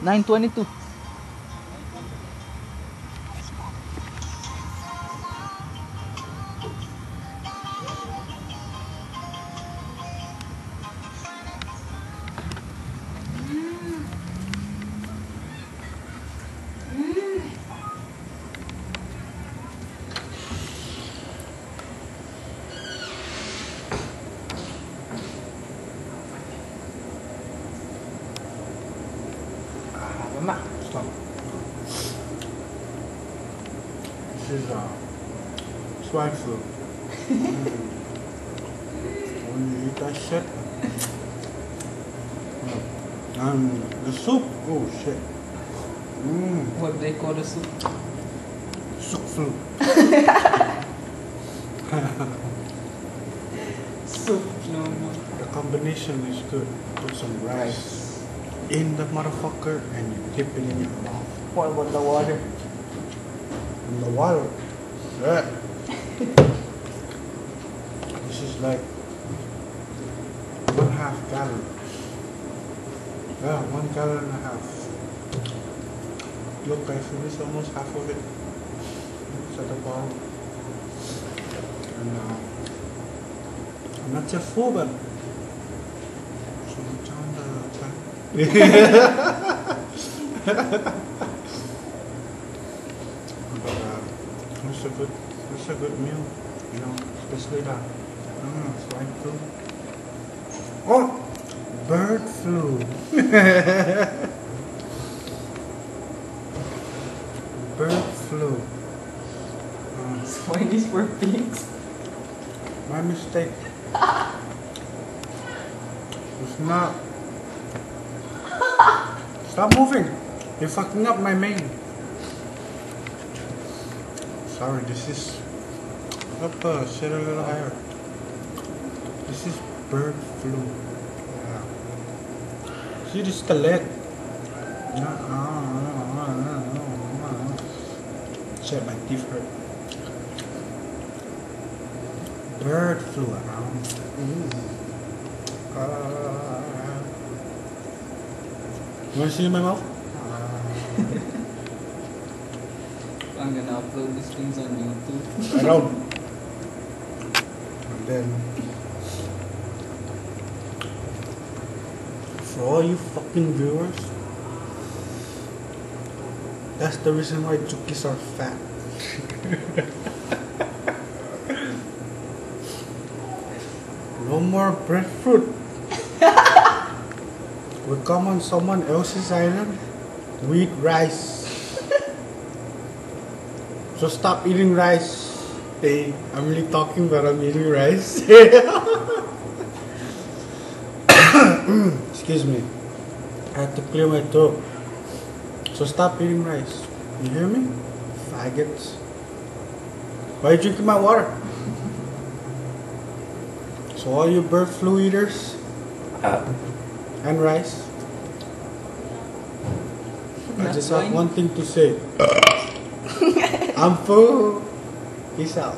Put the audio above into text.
$9.22. Stop. This is swine flu. When you eat that shit. The soup. Oh shit. What they call the soup? Soup flu. Soup, no. The combination is good. Put some rice in the motherfucker and you dip it in your mouth. What about the water? In the water. Yeah. This is like 1/2 gallon. Yeah, 1 gallon and a half. Look, I finished almost half of it. It's at the bottom. And I'm not yet full, but but it's a good meal, you know, especially that swine flu. Oh, bird flu. Bird flu. Swine is for pigs. My mistake. It's not. Stop moving. You're fucking up my mane. Sorry, this is up shit a little higher. This is bird flu. Yeah. See, this is the leg. Shit, my teeth hurt. Bird flu around. You want to see in my mouth? I'm gonna upload these things on YouTube. I don't. And then, for all you fucking viewers, that's the reason why chuukese are fat. No more breadfruit. We come on someone else's island, we eat rice. So stop eating rice. Hey, I'm really talking but I'm eating rice. Excuse me. I have to clear my throat. So stop eating rice. You hear me? Faggots. Why are you drinking my water? So all you bird flu eaters and rice, I just have one thing to say. I'm full. Peace out.